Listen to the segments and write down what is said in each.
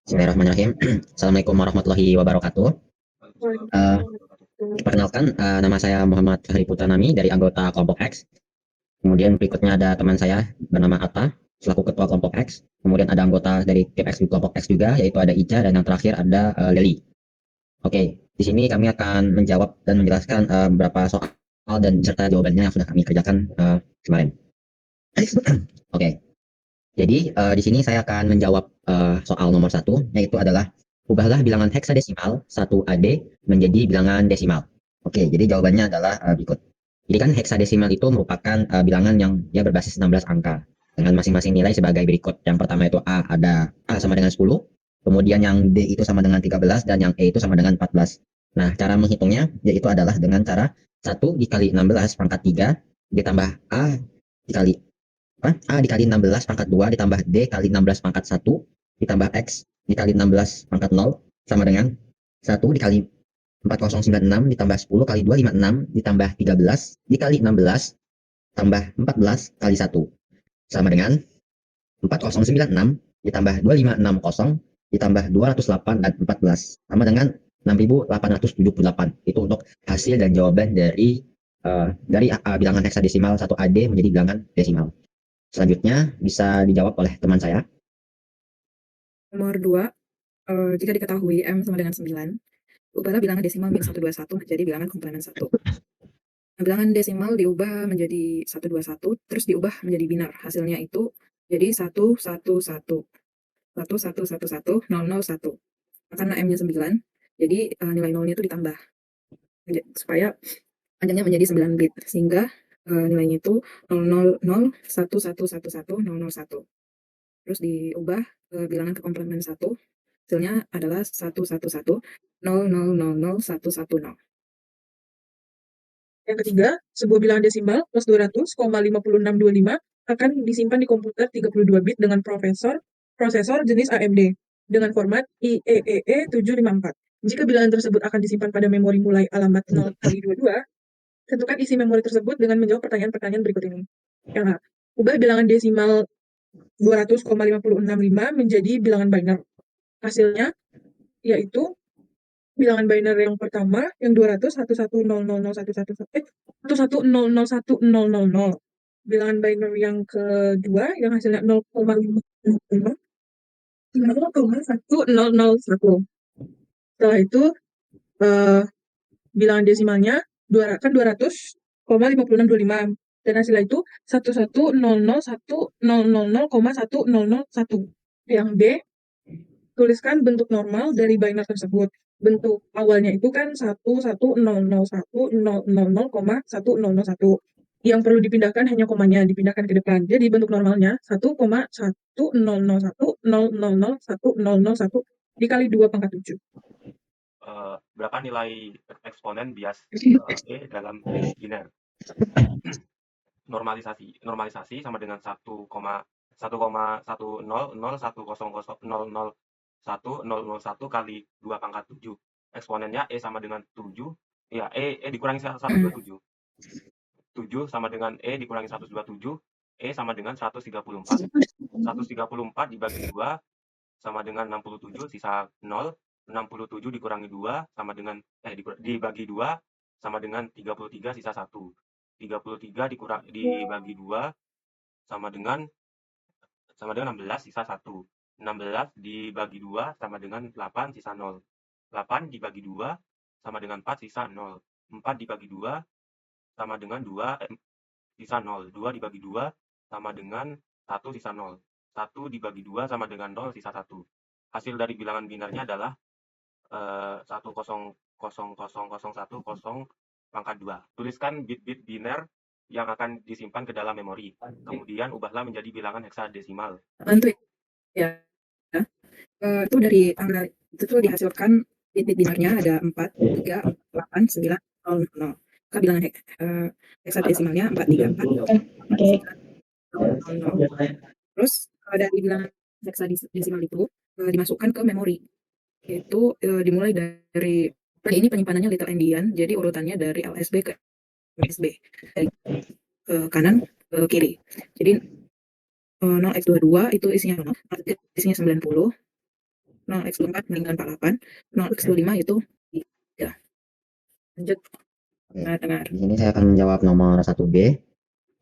Bismillahirrahmanirrahim. Assalamualaikum warahmatullahi wabarakatuh. Eh, Waalaikumsalam warahmatullahi Perkenalkan, nama saya Muhammad Fahri Putanami dari anggota kelompok X. Kemudian berikutnya ada teman saya bernama Atta selaku ketua kelompok X. Kemudian ada anggota dari tim X di kelompok X juga, yaitu ada Ica, dan yang terakhar ada Leli. Oke, di sini kami akan menjawab dan menjelaskan beberapa soal dan serta jawabannya yang sudah kami kerjakan kemarin. Oke, jadi di sini saya akan menjawab soal nomor satu, yaitu adalah ubahlah bilangan heksadesimal 1AD menjadi bilangan desimal. Oke, jadi jawabannya adalah berikut. Jadi kan heksadesimal itu merupakan bilangan yang ya berbasis 16 angka dengan masing-masing nilai sebagai berikut. Yang pertama itu A ada A sama dengan 10, kemudian yang D itu sama dengan 13, dan yang E itu sama dengan 14. Nah, cara menghitungnya yaitu adalah dengan cara 1 dikali 16 pangkat 3 ditambah A dikali A dikali 16 pangkat 2 ditambah D kali 16 pangkat 1 ditambah X dikali 16 pangkat 0 sama dengan 1 dikali 4096 ditambah 10 kali 256 ditambah 13 dikali 16 tambah 14 kali 1 sama dengan 4096 ditambah 2560 ditambah 208 dan 14 sama dengan 6878. Itu untuk hasil dan jawaban dari bilangan heksadesimal 1AD menjadi bilangan desimal. Selanjutnya bisa dijawab oleh teman saya. Nomor 2, jika diketahui M sama dengan 9, ubahlah bilangan desimal min 121 menjadi bilangan komplemen 1. Nah, bilangan desimal diubah menjadi 121, terus diubah menjadi binar. Hasilnya itu jadi 11111110001. Karena M-nya 9, jadi nilai nolnya itu ditambah supaya panjangnya menjadi 9 bit, sehingga nilainya itu 0001111001. Terus diubah ke bilangan ke komplemen 1, hasilnya adalah 11100000110. Yang ketiga, sebuah bilangan desimal plus 200,5625 akan disimpan di komputer 32 bit dengan prosesor jenis AMD dengan format IEEE 754. Jika bilangan tersebut akan disimpan pada memori mulai alamat 0x22, tentukan isi memori tersebut dengan menjawab pertanyaan-pertanyaan berikut ini. Yang A, ubah bilangan desimal 200,5665 menjadi bilangan biner. Hasilnya yaitu bilangan biner yang pertama yang 200 11001111 bilangan biner yang kedua yang hasilnya 0,5 0,1001. Setelah itu bilangan desimalnya kan 200,5625 dan hasilnya itu 11001000,1001. Yang B, tuliskan bentuk normal dari biner tersebut. Bentuk awalnya itu kan 11001000,1001. Yang perlu dipindahkan hanya komanya, dipindahkan ke depan. Jadi bentuk normalnya 1,100010001001 dikali 2 pangkat 7. Berapa nilai eksponen bias E dalam biner? Normalisasi sama dengan 1,1001001001 kali 2 pangkat 7. Eksponennya E sama dengan 7. Ya, E dikurangi 127. 7 sama dengan E dikurangi 127. E sama dengan 134. 134 dibagi 2 sama dengan 67, sisa 0. 67 dikurangi 2 sama dengan dibagi 2 sama dengan 33, sisa 1. 33 dibagi 2 sama dengan 16, sisa 1. 16 dibagi 2 sama dengan 8, sisa 0. 8 dibagi 2 sama dengan 4, sisa 0. 4 dibagi 2 sama dengan 2, sisa 0. 2 dibagi 2 sama dengan 1, sisa 0. 1 dibagi 2 sama dengan 0, sisa 1. Hasil dari bilangan binernya adalah 1,00001,0 pangkat 2. Tuliskan bit-bit biner yang akan disimpan ke dalam memori. Kemudian ubahlah menjadi bilangan heksadesimal. Bantu ya. Itu dari angka itu tuh dihasilkan bit-bit binernya ada 4, 3, 8, 9, 0, 0. Maka bilangan heksadesimalnya 434, 0, 0. Terus dari bilangan heksadesimal itu dimasukkan ke memori. Itu dimulai dari ini penyimpanannya little endian, jadi urutannya dari LSB ke MSB, dari kanan ke kiri. Jadi 0x22 itu isinya 0, isinya 90. 0x24 banding dengan 48, 0x25 itu 3. Lanjut, Oke. dengar. Di sini saya akan menjawab nomor 1B.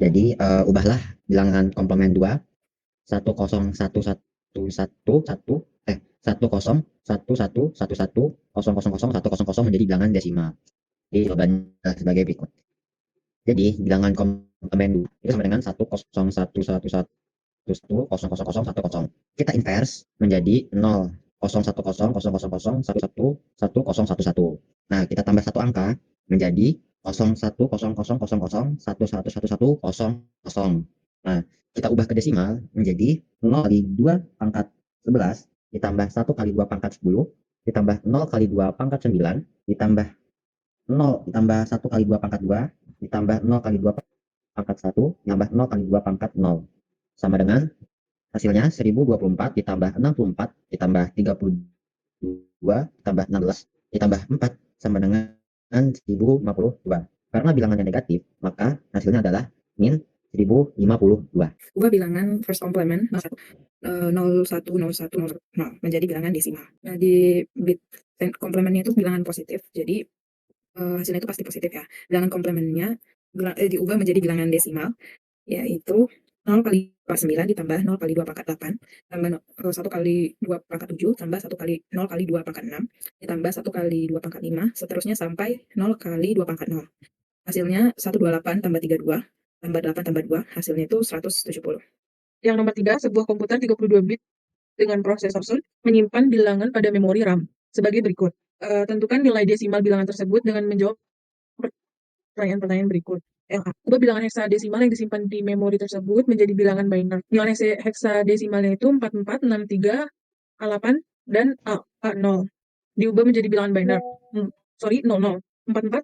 Jadi ubahlah bilangan komplement 2 101111 menjadi bilangan desimal. Jadi jawabannya sebagai berikut. Jadi bilangan komplement 2 itu sama dengan 101111100010. Kita inverse menjadi 0010000111111. Nah, kita tambah satu angka menjadi 010000111100. Nah, kita ubah ke desimal menjadi 0 kali 2 pangkat 11 ditambah 1 kali 2 pangkat 10 ditambah 0 kali 2 pangkat 9 ditambah 0 ditambah 1 kali 2 pangkat 2 ditambah 0 kali 2 pangkat 1 ditambah 0 kali 2 pangkat 0 sama dengan hasilnya 1024 ditambah 64 ditambah 32 ditambah 16 ditambah 4 sama dengan 1052. Karena bilangannya negatif, maka hasilnya adalah min 1052. Ubah bilangan first complement 010100 menjadi bilangan desimal. Nah, di bit komplementnya itu bilangan positif, jadi hasilnya itu pasti positif ya. Bilangan komplementnya diubah menjadi bilangan desimal, yaitu 0 kali 9 ditambah 0 kali 2 pangkat 8 tambah 1 kali 2 pangkat 7 tambah 1 kali 0 kali 2 pangkat 6 ditambah 1 kali 2 pangkat 5 seterusnya sampai 0 kali 2 pangkat 0. Hasilnya 128 tambah 32 tambah 8 tambah 2 hasilnya itu 170. Yang nomor 3, sebuah komputer 32 bit dengan prosesor Sun menyimpan bilangan pada memori RAM sebagai berikut. Tentukan nilai desimal bilangan tersebut dengan menjawab pertanyaan-pertanyaan berikut. Ubah bilangan heksadesimal yang disimpan di memori tersebut menjadi bilangan binary. Bilangan heksadesimalnya itu 44, 63, A8, dan A0. Diubah menjadi bilangan binary. 00. 44,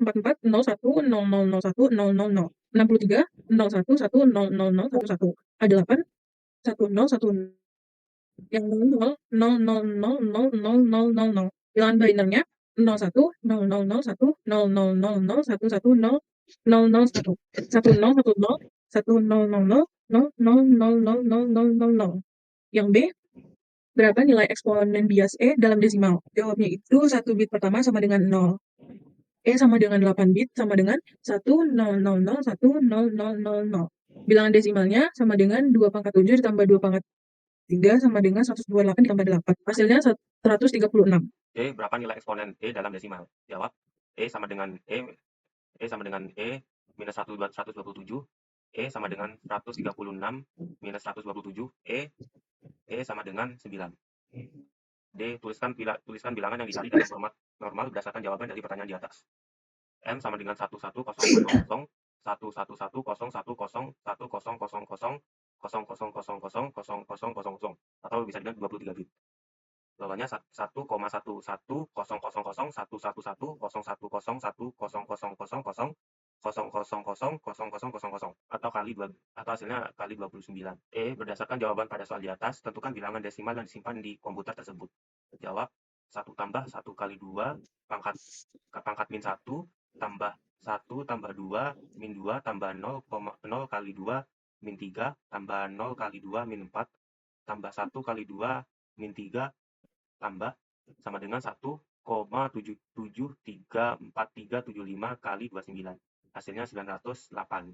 44, 01, 0001, 000. 63, 01, 1, 000, 11. A8, 10, 10. Yang 00, 0000000. Bilangan binarynya 01, 0001, 0000, 110, 100, 1010, 10000000. Yang B, berapa nilai eksponen bias E dalam desimal? Jawabnya itu 1 bit pertama sama dengan 0. E sama dengan 8 bit sama dengan 100010000. Bilangan desimalnya sama dengan 2 pangkat 7 ditambah 2 pangkat 3 sama dengan 128 ditambah 8. Hasilnya 136. E berapa nilai eksponen E dalam desimal? Jawab, E sama dengan E minus 127, E sama dengan 136 minus 127, E sama dengan 9. D, tuliskan bilangan yang dicari dalam format normal berdasarkan jawaban dari pertanyaan di atas. M sama dengan 1100 atau bisa dengan 23 bit. Bawahnya 1,11001101001000000000 atau hasilnya kali 29. E, berdasarkan jawaban pada soal di atas, tentukan bilangan desimal yang disimpan di komputer tersebut. Jawab, 1 tambah 1 kali 2 pangkat min 1 tambah 1 tambah 2 min 2 tambah 0 kali 2 min 3 tambah 0 kali 2 min 4 tambah 1 kali 2 min 3 tambah sama dengan 1,7734375 kali 29. Hasilnya 908.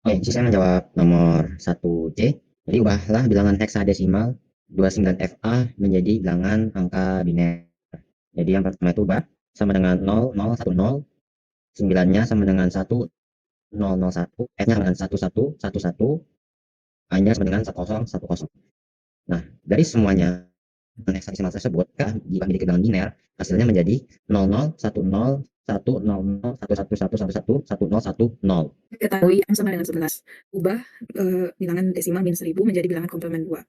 Oke, saya menjawab nomor 1C. Jadi ubahlah bilangan heksadesimal 29FA menjadi bilangan angka biner. Jadi yang pertama itu ubah sama dengan 0010, 9-nya sama dengan 1001, F-nya sama dengan 1111, A-nya sama dengan 1010. Nah, dari semuanya heksadesimal tersebut dibagi ke bilangan biner, hasilnya menjadi 0010101111101010. Ketahui M sama dengan 11. Ubah bilangan desimal min 1000 menjadi bilangan komplement 2.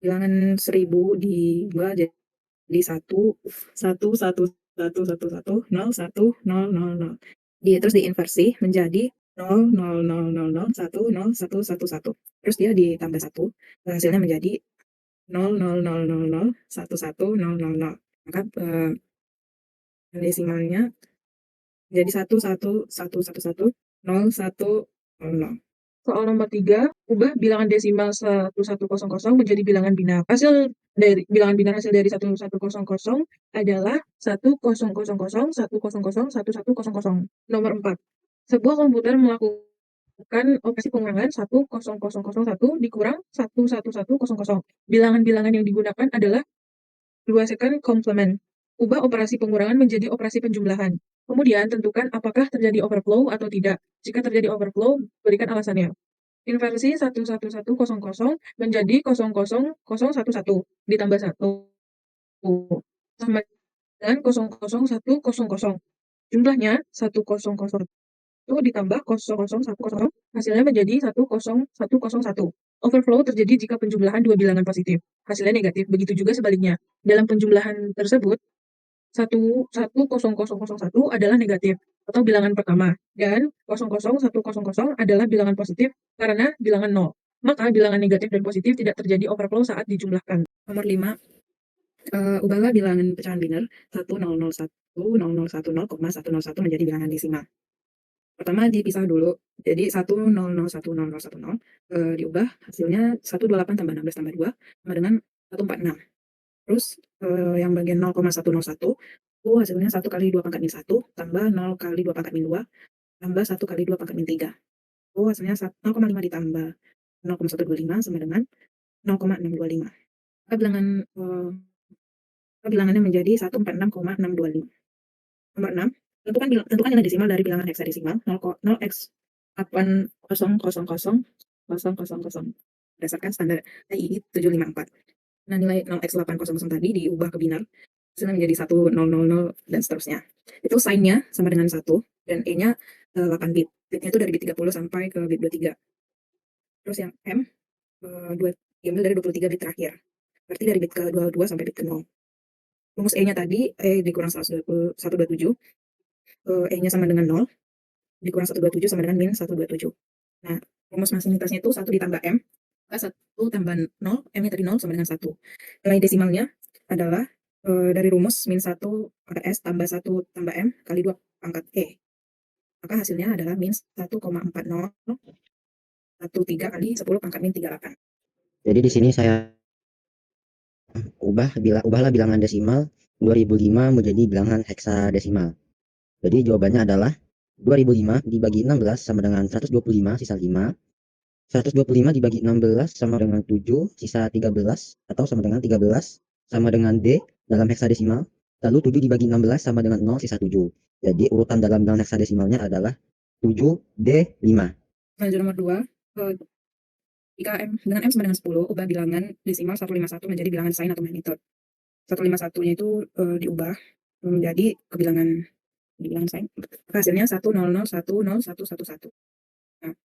Bilangan 1000 diubah jadi 1, 1, 1, 1, 1, 1, 0, 1, 0, 0, 0. Terus diinversi menjadi 0, 0, 0, 0, 0, 1, 0, 1, 1, 1. Terus dia ditambah 1. Hasilnya menjadi 0, 0, 0, 0, 0, 1, 1, 0, 0, 0. Maka desimalnya jadi 1, 1, 1, 1, 1, 0, 1, 0, 0. Soal nomor 3, ubah bilangan desimal 1100 menjadi bilangan binar. Hasil dari bilangan binar hasil dari 1100 adalah 100011001100. Nomor 4. Sebuah komputer melakukan operasi pengurangan 100001 dikurang 11100. Bilangan-bilangan yang digunakan adalah 2 second complement. Ubah operasi pengurangan menjadi operasi penjumlahan. Kemudian tentukan apakah terjadi overflow atau tidak. Jika terjadi overflow, berikan alasannya. Inversi 11100 menjadi 00011 ditambah 1 sama dengan 00100. Jumlahnya 100 ditambah 00100, hasilnya menjadi 10101. Overflow terjadi jika penjumlahan dua bilangan positif, hasilnya negatif. Begitu juga sebaliknya. Dalam penjumlahan tersebut, 10100 adalah negatif atau bilangan pertama, dan 00100 adalah bilangan positif karena bilangan 0. Maka bilangan negatif dan positif tidak terjadi overflow saat dijumlahkan. Nomor 5, ubahlah bilangan pecahan biner 10011010 menjadi bilangan desimal. Pertama dipisah dulu, jadi 10010010 diubah hasilnya 128 tambah 16 tambah 2 sama dengan 146. Terus yang bagian 0,101 itu hasilnya 1 kali 2 pangkat min 1 tambah 0 kali 2 pangkat min 2 tambah 1 kali 2 pangkat min 3. Itu hasilnya 0,5 ditambah 0,125 sama dengan 0,625. Maka bilangannya menjadi 146,625. Nomor 6, tentukan nilai desimal dari bilangan heksadesimal 0x8000000 berdasarkan standar TII 754. Nah, nilai 0x800 tadi diubah ke binar, hasilnya menjadi 1000 dan seterusnya. Itu sign-nya sama dengan 1 dan E-nya 8 bit. Bitnya itu dari bit 30 sampai ke bit 23. Terus yang M diambil dari 23 bit terakhir. Berarti dari bit ke 22 sampai bit ke 0. Rumus E-nya tadi, E dikurang 127, E-nya sama dengan 0, dikurang 127 sama dengan min 127. Nah, rumus masinitasnya itu 1 ditambah M, maka 1 tambah 0, M-nya tadi 0 sama dengan 1. Nilai desimalnya adalah dari rumus min 1 pangkat S tambah 1 tambah M kali 2 pangkat E. Maka hasilnya adalah min 1,4013 kali 10 pangkat min 38. Jadi di sini saya ubahlah bilangan desimal 2005 menjadi bilangan heksadesimal. Jadi jawabannya adalah 2005 dibagi 16 sama dengan 125 sisa 5. 125 dibagi 16 sama dengan 7 sisa 13 atau sama dengan 13 sama dengan D dalam heksadesimal. Lalu 7 dibagi 16 sama dengan 0 sisa 7. Jadi urutan dalam bilangan heksadesimalnya adalah 7D5. Lanjut nomor 2. Jika dengan M sama dengan 10, ubah bilangan desimal 151 menjadi bilangan sign atau magnitude. 151-nya itu diubah menjadi bilangan sign. Hasilnya 100101111. Nah,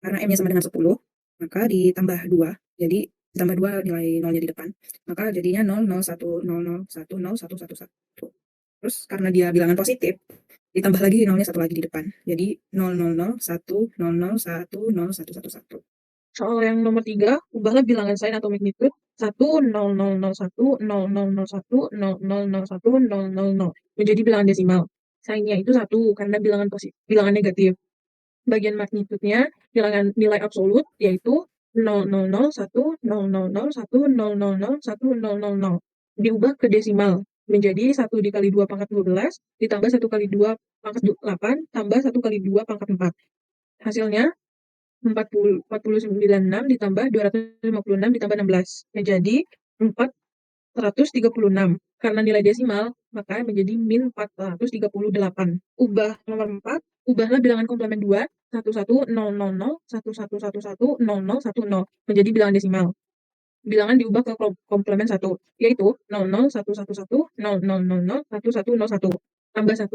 karena M-nya sama dengan 10, maka ditambah 2. Jadi ditambah 2 nilai 0-nya di depan. Maka jadinya 00100101111. Terus karena dia bilangan positif, ditambah lagi 0-nya satu lagi di depan. Jadi 00010010111. Soal yang nomor 3, ubahlah bilangan sign atau magnitude 100010010001000 menjadi bilangan desimal. Sign-nya itu 1 karena bilangan negatif. Bagian magnitude-nya nilai absolut yaitu 000100010001000 diubah ke desimal menjadi 1 dikali 2 pangkat 12 ditambah 1 kali 2 pangkat 8 tambah 1 kali 2 pangkat 4. Hasilnya 496 ditambah 256 ditambah 16 menjadi 436. Karena nilai desimal, maka menjadi min 438. Nomor 4, ubahlah bilangan komplement 2 110011111010 menjadi bilangan desimal. Bilangan diubah ke komplement 1, yaitu 00111001101 tambah 1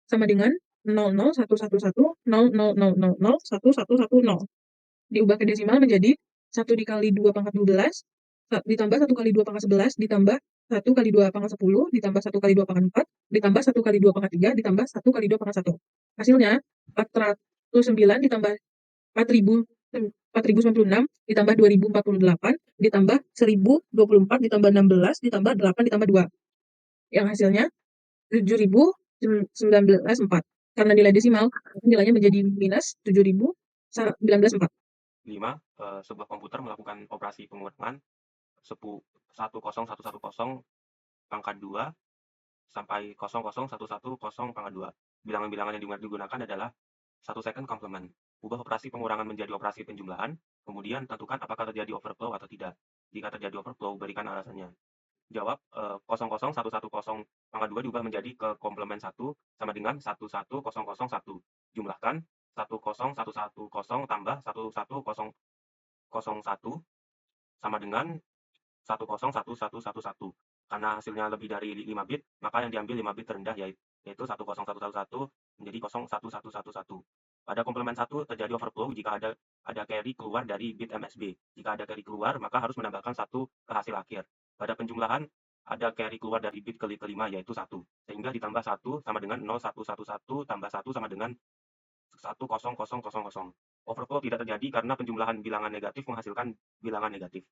sama dengan 0011100001110. Diubah ke desimal menjadi 1 dikali 2 pangkat 12 ditambah 1 kali 2 pangkat 11 ditambah 1 kali 2 pangkat 10 ditambah 1 kali 2 pangkat 4 ditambah 1 kali 2 pangkat 3 ditambah 1 kali 2 pangkat 1. Hasilnya 409 ditambah 4096 ditambah 2048 ditambah 1024 ditambah 16 ditambah 8 ditambah 2. Yang hasilnya 7019,4. Karena nilai desimal, nilainya menjadi minus 7019,4. 5. Sebuah komputer melakukan operasi pengurangan 10110 pangkat 2 sampai 00110 pangkat 2. Bilangan-bilangan yang digunakan adalah 1 second complement. Ubah operasi pengurangan menjadi operasi penjumlahan, kemudian tentukan apakah terjadi overflow atau tidak. Jika terjadi overflow, berikan alasannya. Jawab 00110 pangkat 2 diubah menjadi ke komplement 1 sama dengan 11001. Jumlahkan 10110 tambah 11001 sama dengan 1011111. Karena hasilnya lebih dari 5 bit, maka yang diambil 5 bit terendah yaitu 10111 menjadi 01111. Pada komplement 1 terjadi overflow jika ada carry keluar dari bit MSB. Jika ada carry keluar, maka harus menambahkan 1 ke hasil akhir. Pada penjumlahan, ada carry keluar dari bit kelima yaitu 1. Sehingga ditambah 1 sama dengan 0111 tambah 1 sama dengan 10000. Overflow tidak terjadi karena penjumlahan bilangan negatif menghasilkan bilangan negatif.